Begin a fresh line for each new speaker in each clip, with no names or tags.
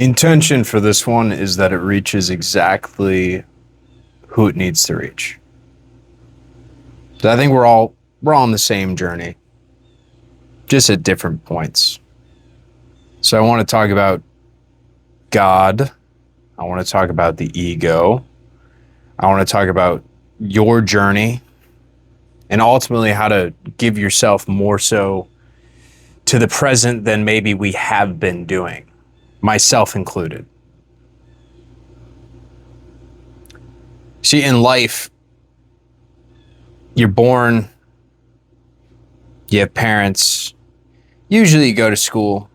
Intention for this one is that it reaches exactly who it needs to reach. So I think we're all on the same journey, just at different points. So I want to talk about God. I want to talk about the ego. I want to talk about your journey and ultimately how to give yourself more so to the present than maybe we have been doing, myself included. See, in life, you're born, you have parents, usually you go to school,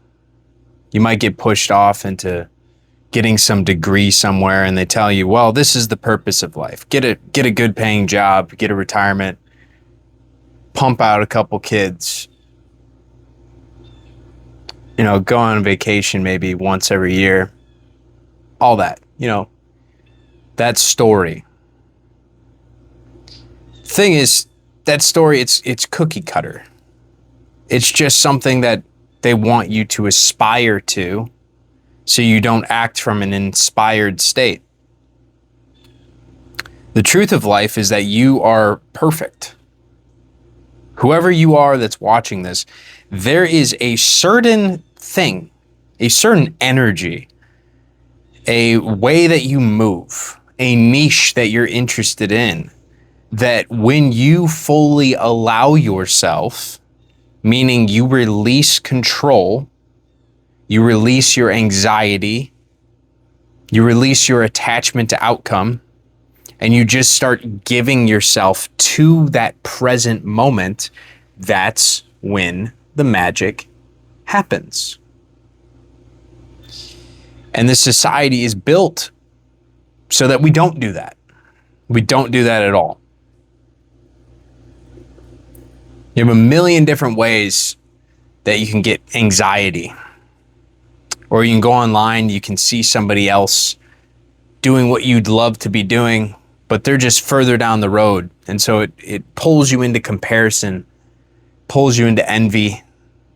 you might get pushed off into getting some degree somewhere and they tell you, well, this is the purpose of life. Get a good paying job, get a retirement, pump out a couple kids, go on vacation maybe once every year, all that, that story. Thing is, that story, it's cookie cutter. It's just something that they want you to aspire to so you don't act from an inspired state. The truth of life is that you are perfect. Whoever you are that's watching this, there is a certain thing, a certain energy, a way that you move, a niche that you're interested in, that when you fully allow yourself, meaning you release control, you release your anxiety, you release your attachment to outcome, and you just start giving yourself to that present moment, that's when the magic happens. And this society is built so that we don't do that. We don't do that at all. You have a million different ways that you can get anxiety. Or you can go online, you can see somebody else doing what you'd love to be doing, but they're just further down the road. And so it pulls you into comparison, pulls you into envy,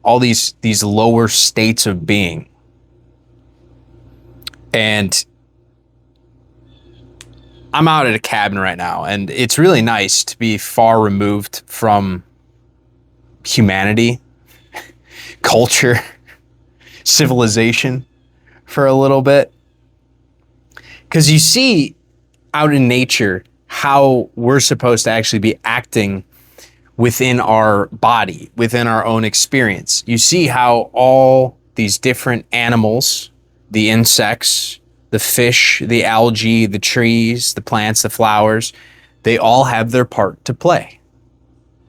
all these lower states of being. And I'm out at a cabin right now, and it's really nice to be far removed from humanity, culture, civilization for a little bit. Because you see out in nature how we're supposed to actually be acting within our body, within our own experience. You see how all these different animals, the insects, the fish, the algae, the trees, the plants, the flowers, they all have their part to play.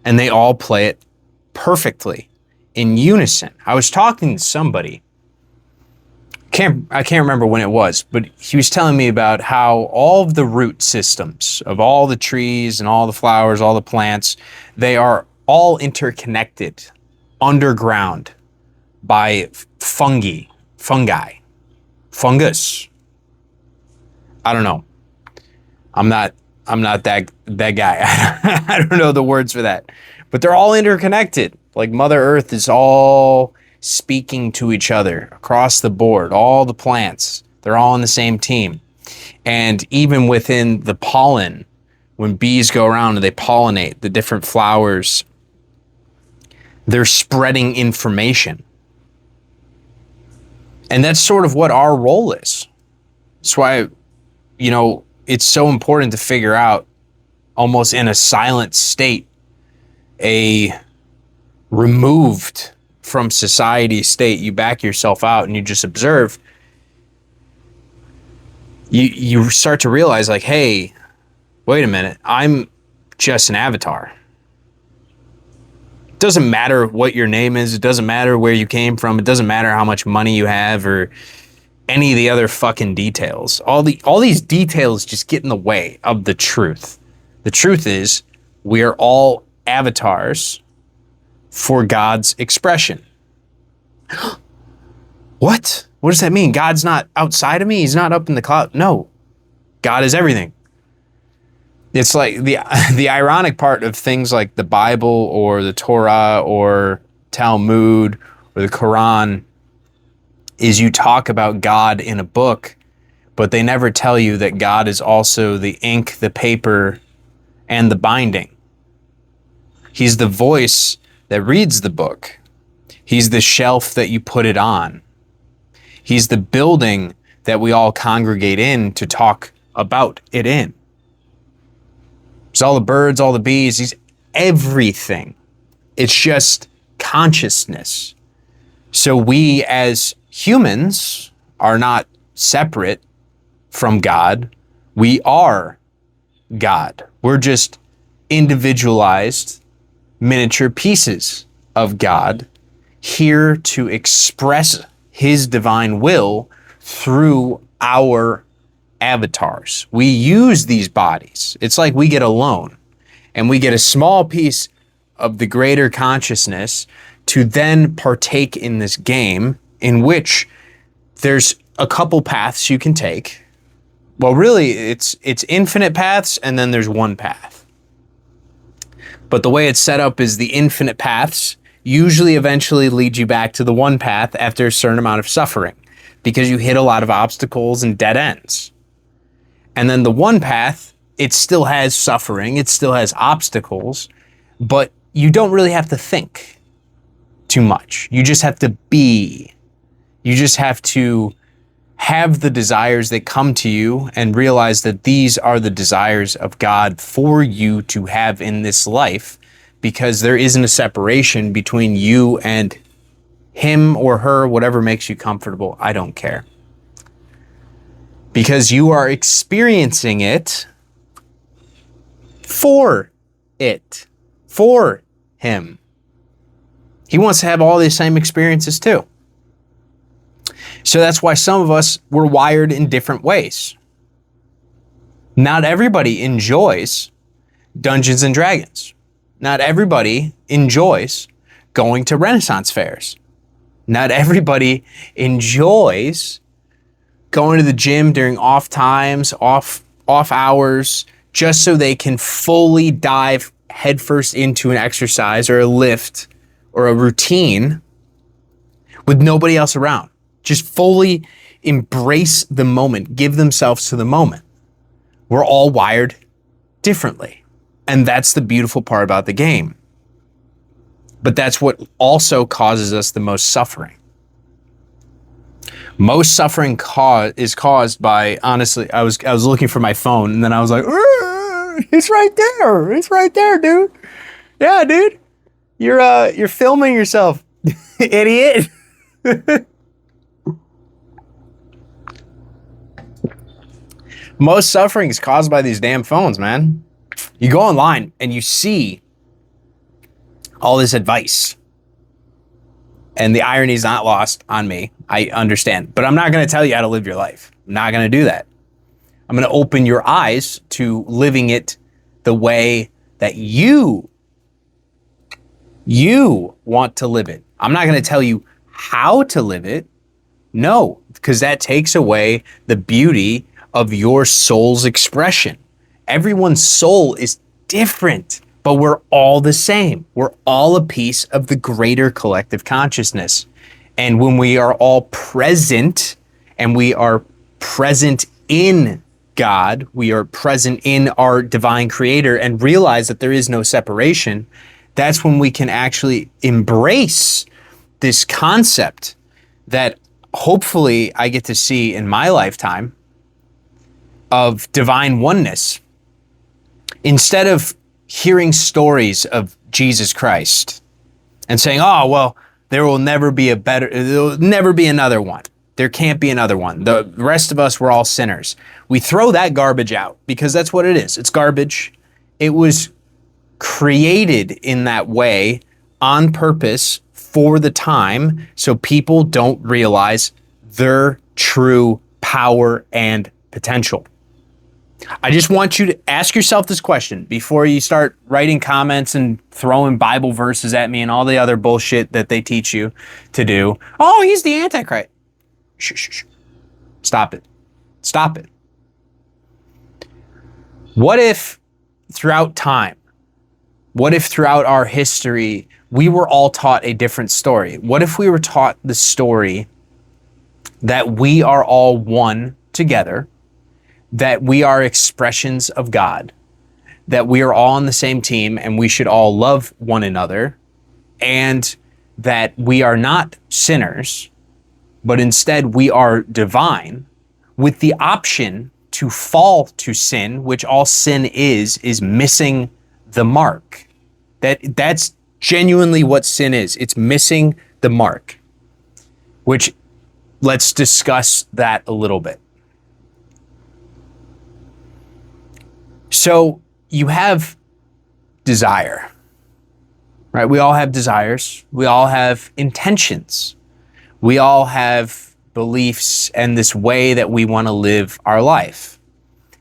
And they all play it perfectly in unison. I was talking to somebody, I can't remember when it was, but he was telling me about how all of the root systems of all the trees and all the flowers, all the plants, they are all interconnected underground by fungus. I don't know. I'm not that guy. I don't know the words for that. But they're all interconnected. Like Mother Earth is all speaking to each other across the board. All the plants, they're all on the same team. And even within the pollen, when bees go around and they pollinate the different flowers, they're spreading information. And that's sort of what our role is. That's why, it's so important to figure out, almost in a silent state, a removed from society state, you back yourself out and you just observe, you start to realize like, hey, wait a minute, I'm just an avatar. It doesn't matter what your name is. It doesn't matter where you came from. It doesn't matter how much money you have or any of the other fucking details. All these details just get in the way of the truth. The truth is we are all avatars for God's expression. What? What does that mean? God's not outside of me? He's not up in the cloud? No. God is everything. It's like the ironic part of things like the Bible or the Torah or Talmud or the Quran is you talk about God in a book, but they never tell you that God is also the ink, the paper, and the binding. He's the voice that reads the book. He's the shelf that you put it on. He's the building that we all congregate in to talk about it in. He's all the birds, all the bees. He's everything. It's just consciousness. So we as humans are not separate from God. We are God. We're just individualized miniature pieces of God here to express his divine will through our avatars. We use these bodies. It's like we get a loan and we get a small piece of the greater consciousness to then partake in this game in which there's a couple paths you can take. Well, really, it's infinite paths, and then there's one path. But the way it's set up is the infinite paths usually eventually lead you back to the one path after a certain amount of suffering, because you hit a lot of obstacles and dead ends. And then the one path, it still has suffering, it still has obstacles, but you don't really have to think too much. You just have to be. You just have to have the desires that come to you and realize that these are the desires of God for you to have in this life, because there isn't a separation between you and him or her, whatever makes you comfortable. I don't care. Because you are experiencing it for him. He wants to have all these same experiences too. So that's why some of us were wired in different ways. Not everybody enjoys Dungeons and Dragons. Not everybody enjoys going to Renaissance fairs. Not everybody enjoys going to the gym during off times, off hours, just so they can fully dive headfirst into an exercise or a lift or a routine with nobody else around. Just fully embrace the moment, give themselves to the moment. We're all wired differently. And that's the beautiful part about the game. But that's what also causes us the most suffering. Most suffering is caused by, honestly, I was looking for my phone and then I was like, it's right there. It's right there, dude. Yeah, dude. You're filming yourself, idiot. Most suffering is caused by these damn phones, man. You go online and you see all this advice. And the irony is not lost on me. I understand. But I'm not going to tell you how to live your life. I'm not going to do that. I'm going to open your eyes to living it the way that you want to live it. I'm not going to tell you how to live it. No, because that takes away the beauty of your soul's expression. Everyone's soul is different, but we're all the same. We're all a piece of the greater collective consciousness. And when we are all present, and we are present in God, we are present in our divine creator and realize that there is no separation, that's when we can actually embrace this concept that hopefully I get to see in my lifetime of divine oneness. Instead of hearing stories of Jesus Christ and saying, oh, well, there will never be another one. There can't be another one. The rest of us, we're all sinners. We throw that garbage out because that's what it is. It's garbage. It was created in that way on purpose for the time so people don't realize their true power and potential. I just want you to ask yourself this question before you start writing comments and throwing Bible verses at me and all the other bullshit that they teach you to do. Oh, he's the Antichrist. Shh. Stop it. Stop it. What if throughout time, what if throughout our history, we were all taught a different story? What if we were taught the story that we are all one together, that we are expressions of God, that we are all on the same team and we should all love one another, and that we are not sinners, but instead we are divine, with the option to fall to sin, which all sin is missing the mark. That's genuinely what sin is. It's missing the mark, which let's discuss that a little bit. So you have desire, right? We all have desires. We all have intentions. We all have beliefs and this way that we want to live our life.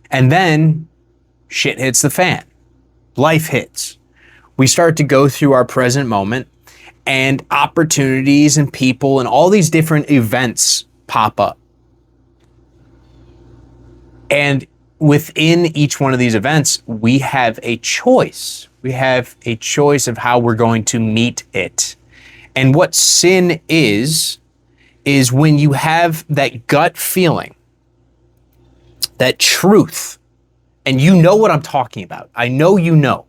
And then shit hits the fan. Life hits. We start to go through our present moment, and opportunities and people and all these different events pop up. And within each one of these events, we have a choice. We have a choice of how we're going to meet it. And what sin is when you have that gut feeling, that truth, and you know what I'm talking about. I know you know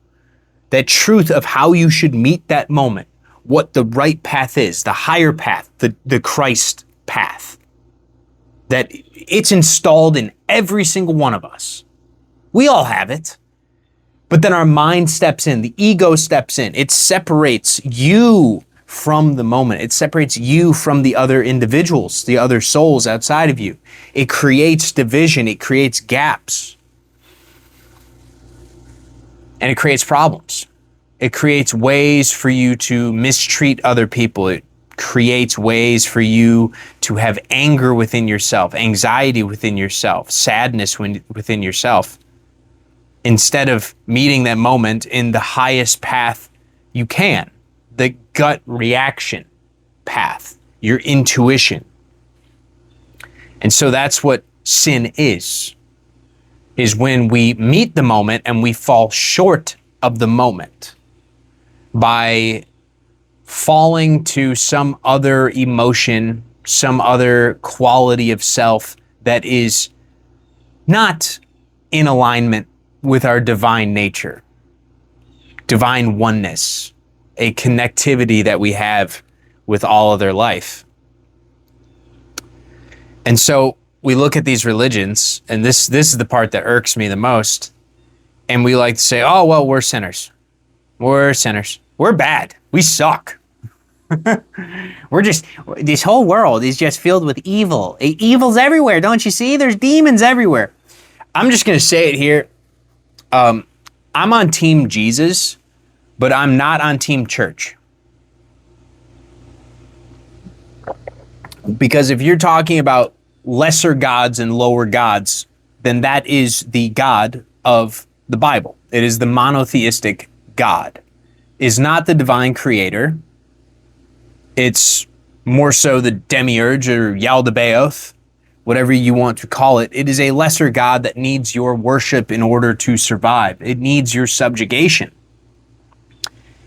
that truth of how you should meet that moment, what the right path is, the higher path, the Christ path, that it's installed in every single one of us. We all have it. But then our mind steps in, the ego steps in. It separates you from the moment. It separates you from the other individuals, the other souls outside of you. It creates division. It creates gaps. And it creates problems. It creates ways for you to mistreat other people. It creates ways for you to have anger within yourself, anxiety within yourself, sadness within yourself, instead of meeting that moment in the highest path you can, the gut reaction path, your intuition. And so that's what sin is when we meet the moment and we fall short of the moment by falling to some other emotion, some other quality of self that is not in alignment with our divine nature, divine oneness, a connectivity that we have with all other life. And so we look at these religions, and this is the part that irks me the most, and we like to say, oh, well, we're sinners. We're sinners. We're bad. We suck. This whole world is just filled with evil. Evil's everywhere, don't you see? There's demons everywhere. I'm just going to say it here. I'm on Team Jesus, but I'm not on Team Church. Because if you're talking about lesser gods and lower gods, then that is the God of the Bible. It is the monotheistic God. Is not the divine creator. It's more so the demiurge or Yaldabaoth, whatever you want to call it. It is a lesser God that needs your worship in order to survive. It needs your subjugation.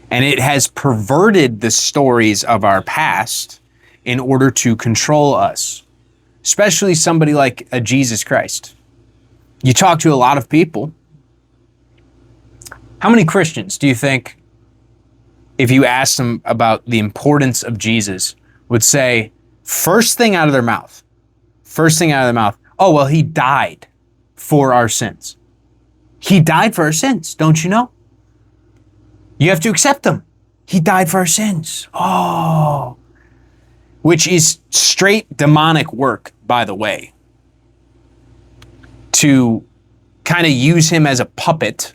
And it has perverted the stories of our past in order to control us, especially somebody like a Jesus Christ. You talk to a lot of people. How many Christians do you think, if you ask them about the importance of Jesus, would say, first thing out of their mouth, oh, well, he died for our sins. He died for our sins, don't you know? You have to accept him. He died for our sins. Oh, which is straight demonic work, by the way, to kind of use him as a puppet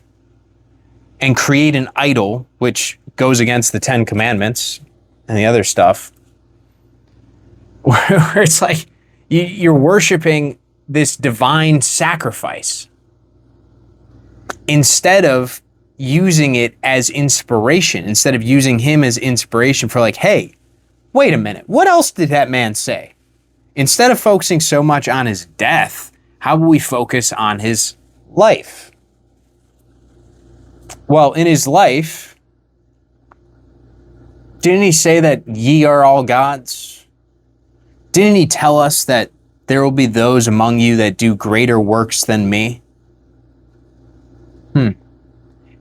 and create an idol, which goes against the 10 Commandments and the other stuff, where it's like you're worshiping this divine sacrifice instead of using it as inspiration, instead of using him as inspiration for like, hey, wait a minute, what else did that man say? Instead of focusing so much on his death, how will we focus on his life? Well, in his life, didn't he say that ye are all gods? Didn't he tell us that there will be those among you that do greater works than me?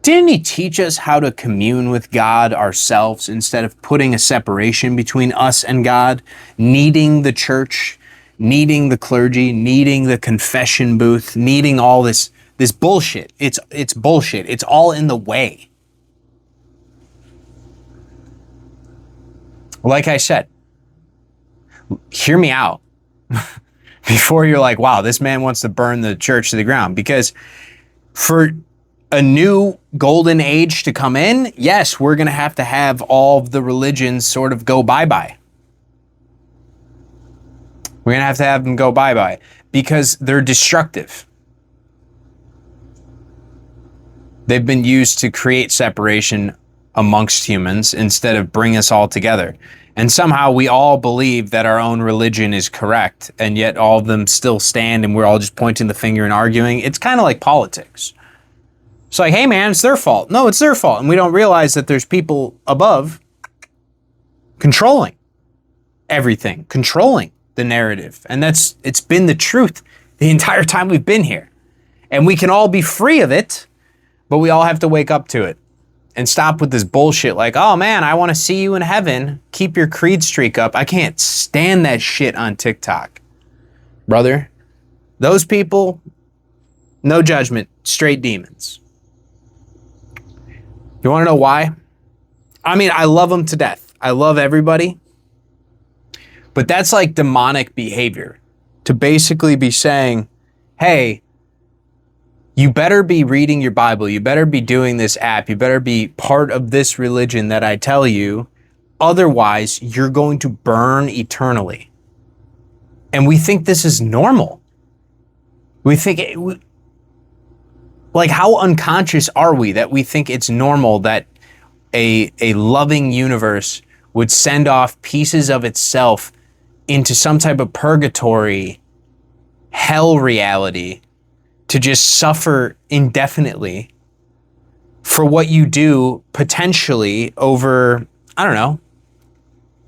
Didn't he teach us how to commune with God ourselves instead of putting a separation between us and God, needing the church, needing the clergy, needing the confession booth, needing all this bullshit? It's bullshit. It's all in the way. Like I said, hear me out before you're like, wow, this man wants to burn the church to the ground. Because for a new golden age to come in, yes, we're going to have all of the religions sort of go bye-bye. We're going to have them go bye-bye because they're destructive. They've been used to create separation amongst humans instead of bring us all together. And somehow we all believe that our own religion is correct, and yet all of them still stand and we're all just pointing the finger and arguing. It's kind of like politics. It's like, hey man, it's their fault. No, it's their fault. And we don't realize that there's people above controlling everything, controlling the narrative. And it's been the truth the entire time we've been here. And we can all be free of it, but we all have to wake up to it and stop with this bullshit like, oh man, I want to see you in heaven. Keep your creed streak up. I can't stand that shit on TikTok. Brother, those people, no judgment, straight demons. You want to know why? I mean, I love them to death. I love everybody. But that's like demonic behavior. To basically be saying, hey, you better be reading your Bible. You better be doing this app. You better be part of this religion that I tell you. Otherwise, you're going to burn eternally. And we think this is normal. We think like, how unconscious are we that we think it's normal that a loving universe would send off pieces of itself into some type of purgatory, hell reality to just suffer indefinitely for what you do potentially over, I don't know,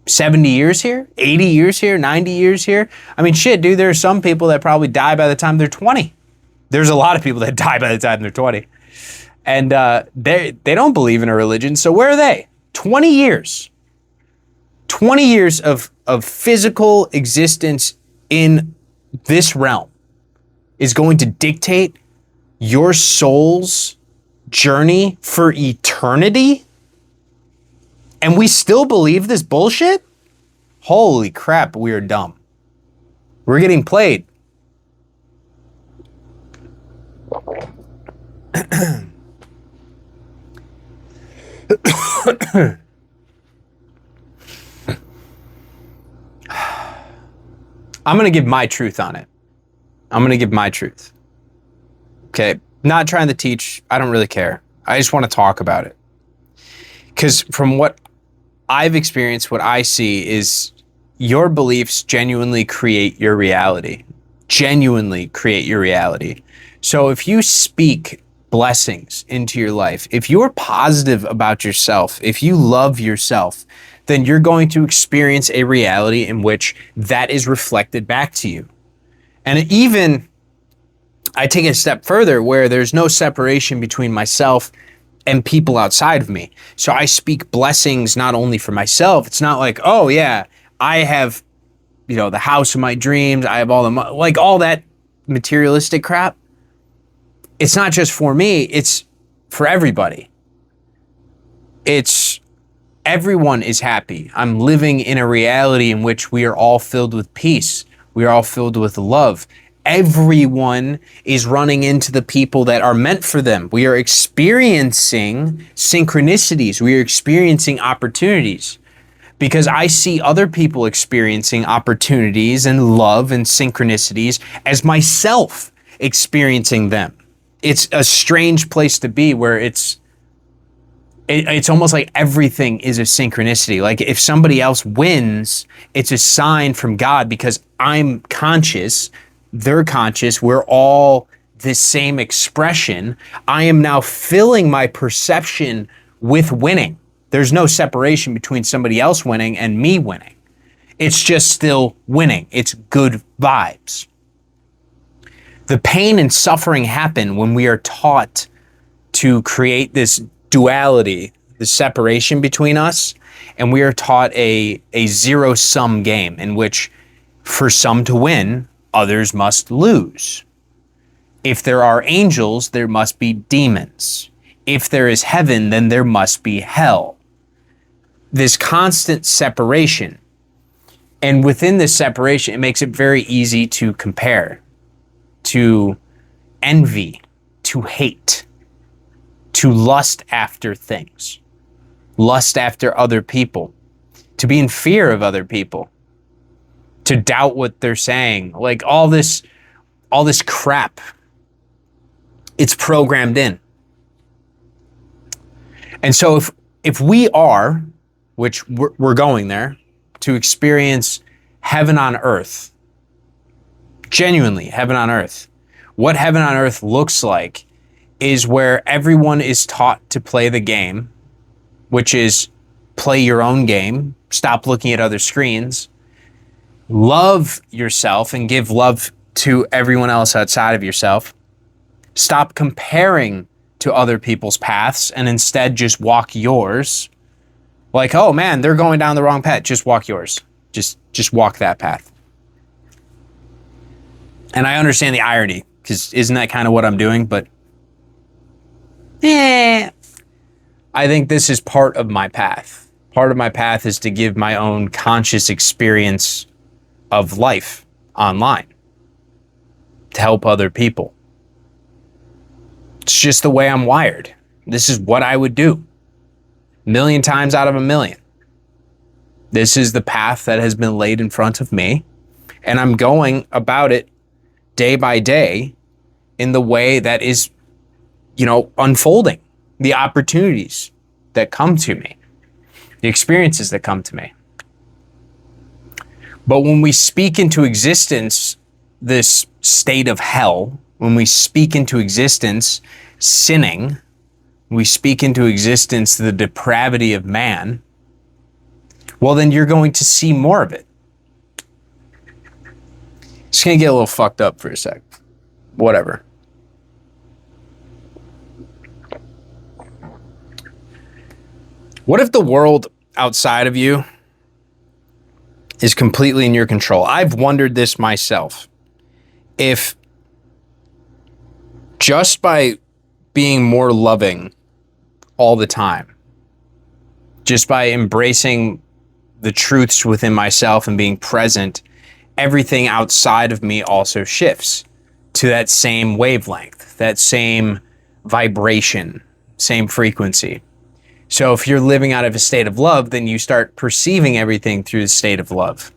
70 years here, 80 years here, 90 years here? I mean, shit, dude, there are some people that probably die by the time they're 20. There's a lot of people that die by the time they're 20. And they don't believe in a religion, so where are they? 20 years. 20 years of physical existence in this realm is going to dictate your soul's journey for eternity? And we still believe this bullshit? Holy crap, we are dumb. We're getting played. I'm going to give my truth on it. I'm going to give my truth. Okay. Not trying to teach. I don't really care. I just want to talk about it. Because from what I've experienced, what I see is your beliefs genuinely create your reality. Genuinely create your reality. So if you speak blessings into your life, if you're positive about yourself, if you love yourself, then you're going to experience a reality in which that is reflected back to you. And even I take it a step further where there's no separation between myself and people outside of me. So I speak blessings not only for myself. It's not like, oh yeah, I have, the house of my dreams. I have all like all that materialistic crap. It's not just for me. It's for everybody. Everyone is happy. I'm living in a reality in which we are all filled with peace. We are all filled with love. Everyone is running into the people that are meant for them. We are experiencing synchronicities. We are experiencing opportunities because I see other people experiencing opportunities and love and synchronicities as myself experiencing them. It's a strange place to be where it's almost like everything is a synchronicity. Like if somebody else wins, it's a sign from God because I'm conscious, they're conscious, we're all the same expression. I am now filling my perception with winning. There's no separation between somebody else winning and me winning. It's just still winning. It's good vibes. The pain and suffering happen when we are taught to create this duality, the separation between us, and we are taught a zero-sum game in which for some to win, others must lose. If there are angels, there must be demons. If there is heaven, then there must be hell. This constant separation. And within this separation, it makes it very easy to compare, to envy, to hate, to lust after things, lust after other people, to be in fear of other people, to doubt what they're saying, like all this crap. It's programmed in. And so if we are, which we're going there, to experience heaven on earth, genuinely heaven on earth, what heaven on earth looks like is where everyone is taught to play the game, which is play your own game, stop looking at other screens, love yourself and give love to everyone else outside of yourself. Stop comparing to other people's paths and instead just walk yours. Like, oh man, they're going down the wrong path. Just walk yours. Just walk that path. And I understand the irony, because isn't that kind of what I'm doing? But I think this is part of my path. Part of my path is to give my own conscious experience of life online, to help other people. It's just the way I'm wired. This is what I would do. 1,000,000 times out of 1,000,000. This is the path that has been laid in front of me, and I'm going about it day by day in the way that is, unfolding. The opportunities that come to me, the experiences that come to me. But when we speak into existence this state of hell, when we speak into existence sinning, we speak into existence the depravity of man, well, then you're going to see more of it. Just gonna get a little fucked up for a sec. Whatever. What if the world outside of you is completely in your control? I've wondered this myself. If just by being more loving all the time, just by embracing the truths within myself and being present, everything outside of me also shifts to that same wavelength, that same vibration, same frequency. So if you're living out of a state of love, then you start perceiving everything through the state of love.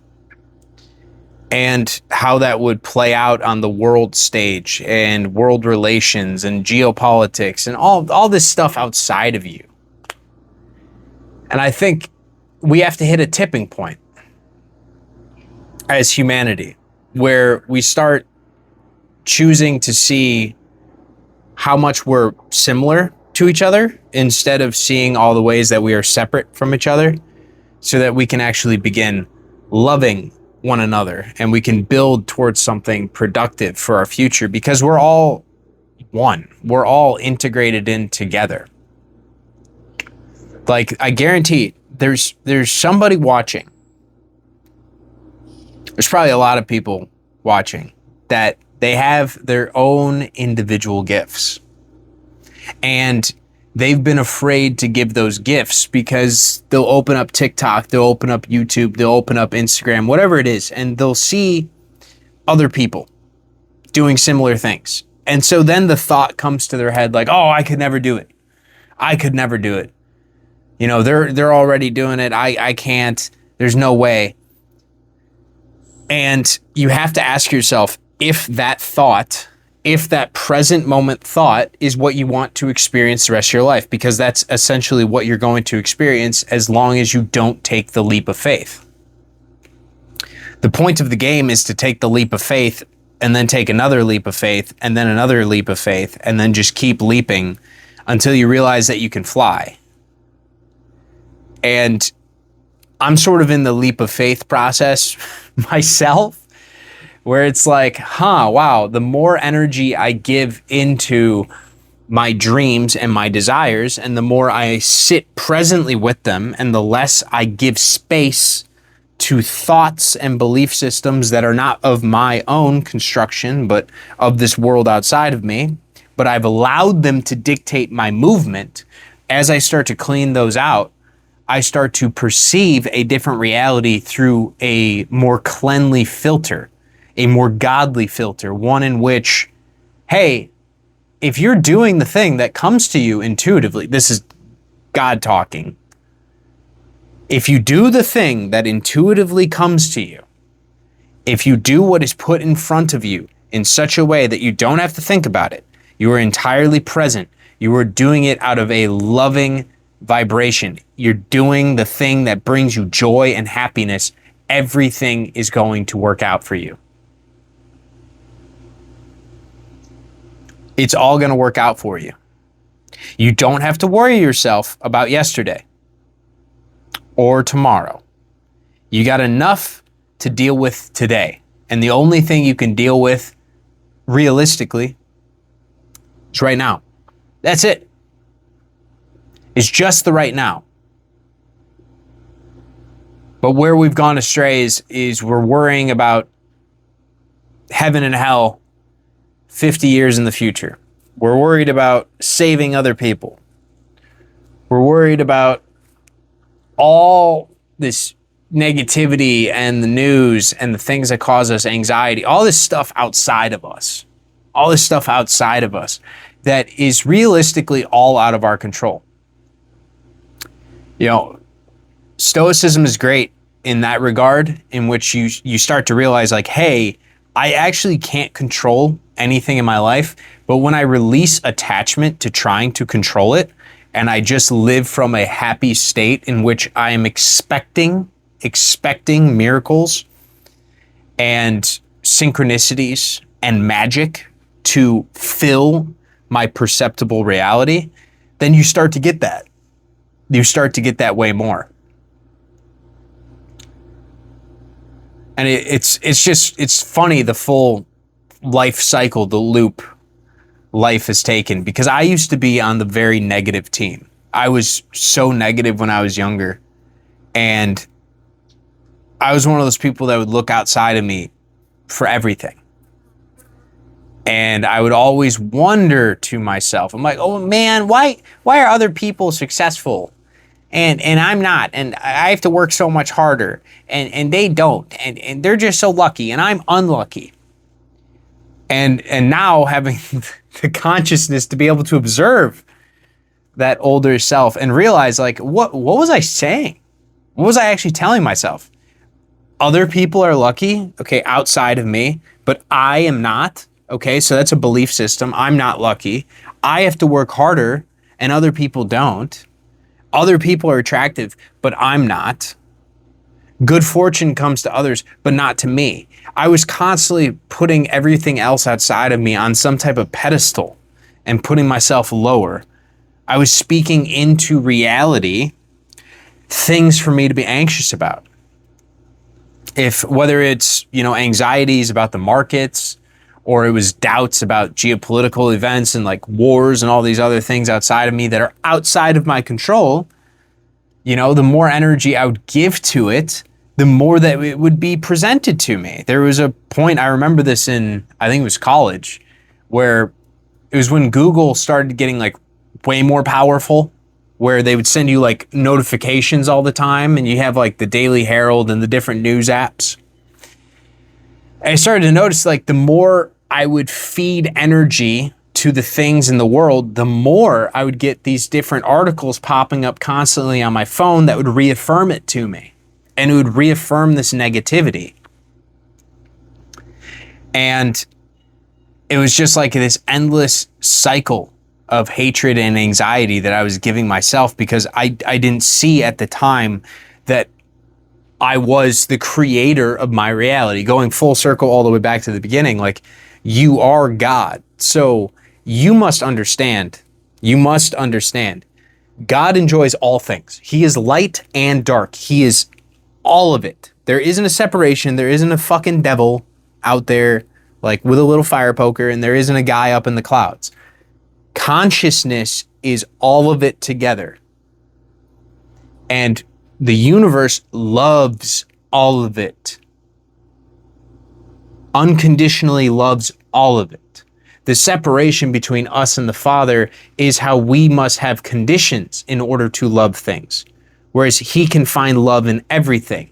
And how that would play out on the world stage and world relations and geopolitics and all this stuff outside of you. And I think we have to hit a tipping point as humanity where we start choosing to see how much we're similar to each other instead of seeing all the ways that we are separate from each other, so that we can actually begin loving one another and we can build towards something productive for our future, because we're all one. We're all integrated in together. Like, I guarantee there's somebody watching. There's probably a lot of people watching that they have their own individual gifts. And they've been afraid to give those gifts because they'll open up TikTok, they'll open up YouTube, they'll open up Instagram, whatever it is, and they'll see other people doing similar things. And so then the thought comes to their head like, oh, I could never do it. I could never do it. You know, they're already doing it. I can't. There's no way. And you have to ask yourself if that thought, if that present moment thought is what you want to experience the rest of your life, because that's essentially what you're going to experience as long as you don't take the leap of faith. The point of the game is to take the leap of faith and then take another leap of faith and then another leap of faith and then just keep leaping until you realize that you can fly. And I'm sort of in the leap of faith process myself, where it's like, wow, the more energy I give into my dreams and my desires, and the more I sit presently with them, and the less I give space to thoughts and belief systems that are not of my own construction, but of this world outside of me, but I've allowed them to dictate my movement. As I start to clean those out, I start to perceive a different reality through a more cleanly filter, a more godly filter, one in which, hey, if you're doing the thing that comes to you intuitively, this is God talking. If you do the thing that intuitively comes to you, if you do what is put in front of you in such a way that you don't have to think about it, you are entirely present, you are doing it out of a loving vibration, you're doing the thing that brings you joy and happiness, everything is going to work out for you. It's all going to work out for you. You don't have to worry yourself about yesterday or tomorrow. You got enough to deal with today. And the only thing you can deal with realistically is right now. That's it. It's just the right now. But where we've gone astray is we're worrying about heaven and hell 50 years in the future. We're worried about saving other people. We're worried about all this negativity and the news and the things that cause us anxiety, all this stuff outside of us, that is realistically all out of our control. You know, Stoicism is great in that regard, in which you start to realize like, hey, I actually can't control anything in my life, but when I release attachment to trying to control it, and I just live from a happy state in which I am expecting miracles and synchronicities and magic to fill my perceptible reality, then you start to get that. You start to get that way more. And it's funny, the full life cycle, the loop life has taken, because I used to be on the very negative team. I was so negative when I was younger, and I was one of those people that would look outside of me for everything. And I would always wonder to myself, I'm like, oh man, why are other people successful? And I'm not, and I have to work so much harder, and they don't, and they're just so lucky, and I'm unlucky. And now having the consciousness to be able to observe that older self and realize, like, what was I saying? What was I actually telling myself? Other people are lucky, okay, outside of me, but I am not, okay? So that's a belief system. I'm not lucky. I have to work harder, and other people don't. Other people are attractive, but I'm not. Good fortune comes to others, but not to me. I was constantly putting everything else outside of me on some type of pedestal and putting myself lower. I was speaking into reality things for me to be anxious about. Whether it's, anxieties about the markets, or it was doubts about geopolitical events and like wars and all these other things outside of me that are outside of my control, the more energy I would give to it, the more that it would be presented to me. There was a point, I remember this in, I think it was college, where it was when Google started getting like way more powerful, where they would send you like notifications all the time, and you have like the Daily Herald and the different news apps. And I started to notice, like, the more I would feed energy to the things in the world, the more I would get these different articles popping up constantly on my phone that would reaffirm it to me. And it would reaffirm this negativity. And it was just like this endless cycle of hatred and anxiety that I was giving myself, because I didn't see at the time that I was the creator of my reality. Going full circle all the way back to the beginning, like, you are God. So you must understand, God enjoys all things. He is light and dark. He is All of it. There isn't a separation. There isn't a fucking devil out there like with a little fire poker, and there isn't a guy up in the clouds. Consciousness is all of it together. And the universe loves all of it. Unconditionally loves all of it. The separation between us and the Father is how we must have conditions in order to love things. Whereas he can find love in everything.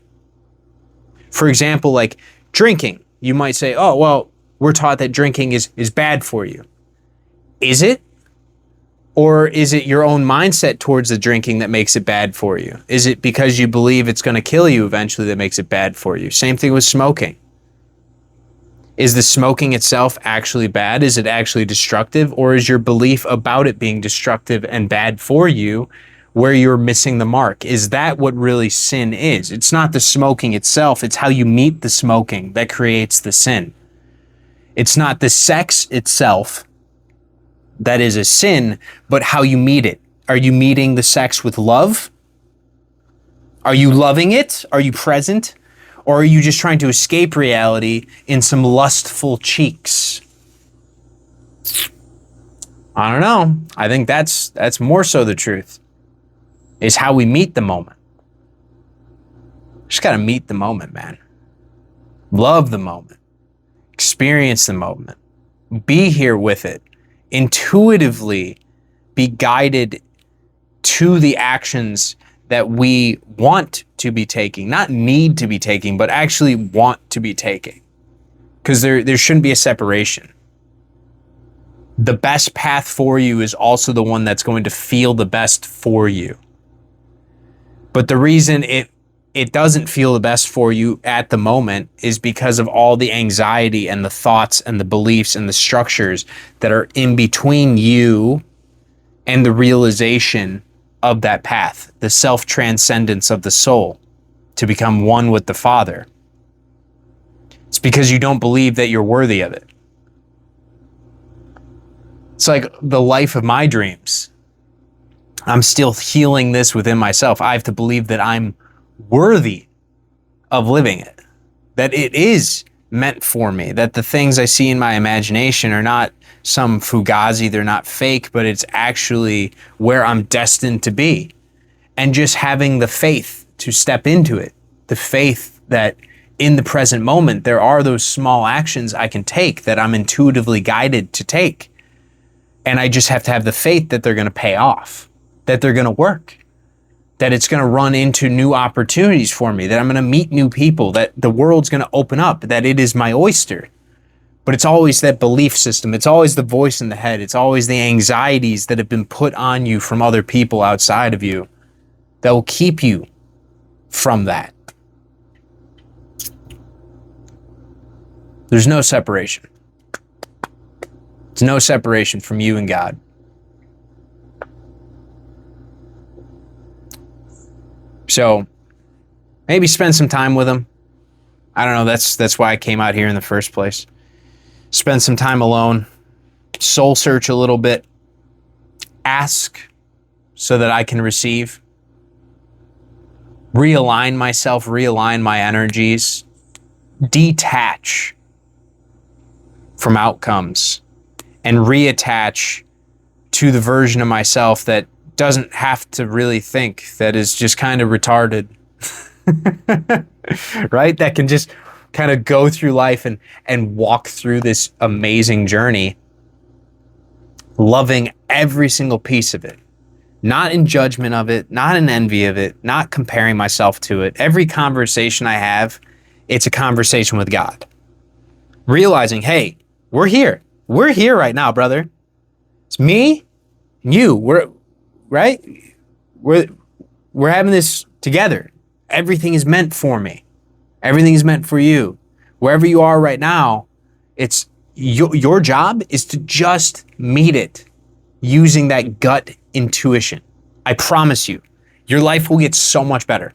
For example, like drinking. You might say, oh, well, we're taught that drinking is bad for you. Is it? Or is it your own mindset towards the drinking that makes it bad for you? Is it because you believe it's going to kill you eventually that makes it bad for you? Same thing with smoking. Is the smoking itself actually bad? Is it actually destructive? Or is your belief about it being destructive and bad for you where you're missing the mark? Is that what really sin is? It's not the smoking itself. It's how you meet the smoking that creates the sin. It's not the sex itself that is a sin, but how you meet it. Are you meeting the sex with love? Are you loving it? Are you present? Or are you just trying to escape reality in some lustful cheeks? I don't know. I think that's more so the truth. Is how we meet the moment. Just gotta meet the moment, man. Love the moment. Experience the moment. Be here with it. Intuitively be guided to the actions that we want to be taking, not need to be taking, but actually want to be taking. Because there shouldn't be a separation. The best path for you is also the one that's going to feel the best for you. But the reason it doesn't feel the best for you at the moment is because of all the anxiety and the thoughts and the beliefs and the structures that are in between you and the realization of that path, the self-transcendence of the soul to become one with the Father. It's because you don't believe that you're worthy of it. It's like the life of my dreams. I'm still healing this within myself. I have to believe that I'm worthy of living it, that it is meant for me, that the things I see in my imagination are not some fugazi, they're not fake, but it's actually where I'm destined to be. And just having the faith to step into it, the faith that in the present moment, there are those small actions I can take that I'm intuitively guided to take. And I just have to have the faith that they're going to pay off, that they're going to work, that it's going to run into new opportunities for me, that I'm going to meet new people, that the world's going to open up, that it is my oyster. But it's always that belief system. It's always the voice in the head. It's always the anxieties that have been put on you from other people outside of you that will keep you from that. There's no separation. There's no separation from you and God. So maybe spend some time with him. I don't know. That's why I came out here in the first place. Spend some time alone. Soul search a little bit. Ask so that I can receive. Realign myself, realign my energies. Detach from outcomes and reattach to the version of myself that doesn't have to really think, that is just kind of retarded, right? That can just kind of go through life and walk through this amazing journey, loving every single piece of it, not in judgment of it, not in envy of it, not comparing myself to it. Every conversation I have, it's a conversation with God. Realizing, hey, we're here. We're here right now, brother. It's me and you. We're having this together. Everything is meant for me. Everything is meant for you. Wherever you are right now, it's your job is to just meet it using that gut intuition. I promise you, your life will get so much better.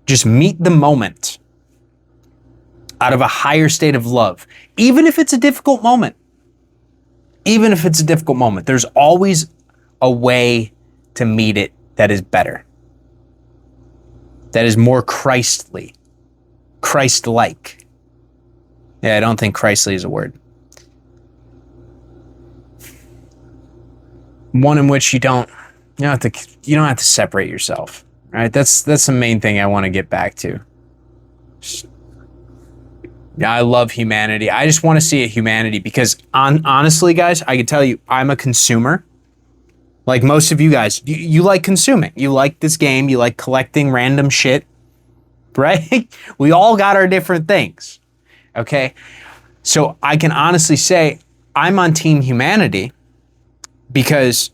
Just meet the moment out of a higher state of love. Even if it's a difficult moment. Even if it's a difficult moment, there's always a way to meet it that is better. that is more Christly, Christ-like. Yeah, I don't think Christly is a word. One in which you don't have to separate yourself. Right? That's the main thing I want to get back to. Yeah, I love humanity. I just want to see a humanity because honestly, guys, I can tell you, I'm a consumer. Like most of you guys, you like consuming. You like this game. You like collecting random shit, right? We all got our different things. Okay. So I can honestly say I'm on team humanity because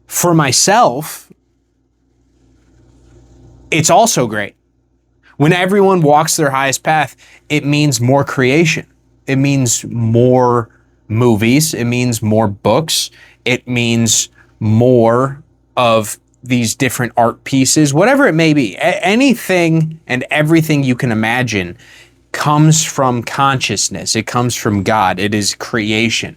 for myself, it's also great. When everyone walks their highest path, it means more creation. It means more movies. It means more books. It means more of these different art pieces, whatever it may be. Anything and everything you can imagine comes from consciousness. It comes from God. It is creation.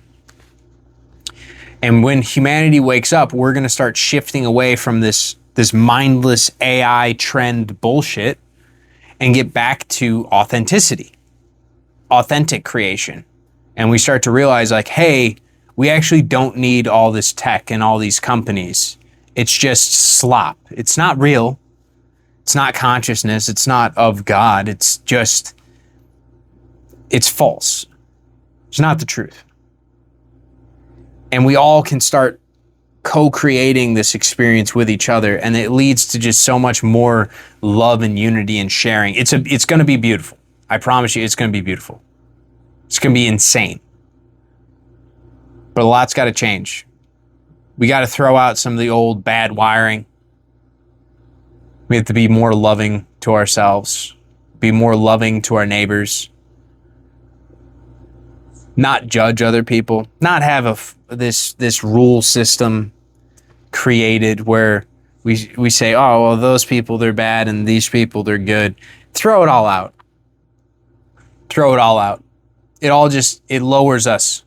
And when humanity wakes up, we're going to start shifting away from this mindless AI trend bullshit and get back to authenticity, authentic creation. And we start to realize like, hey, we actually don't need all this tech and all these companies. It's just slop. It's not real. It's not consciousness. It's not of God. It's false. It's not the truth. And we all can start co-creating this experience with each other, and it leads to just so much more love and unity and sharing. It's going to be beautiful. I promise you, it's going to be beautiful. It's going to be insane. But a lot's got to change. We got to throw out some of the old bad wiring. We have to be more loving to ourselves, be more loving to our neighbors, not judge other people, not have this rule system created where we say, oh, well, those people, they're bad and these people, they're good. Throw it all out. Throw it all out. It lowers us.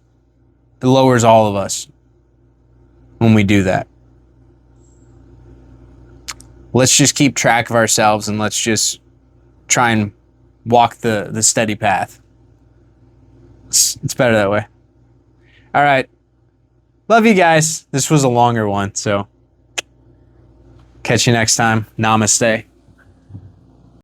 It lowers all of us when we do that. Let's just keep track of ourselves and let's just try and walk the steady path. It's better that way. All right. Love you guys. This was a longer one, so catch you next time. Namaste.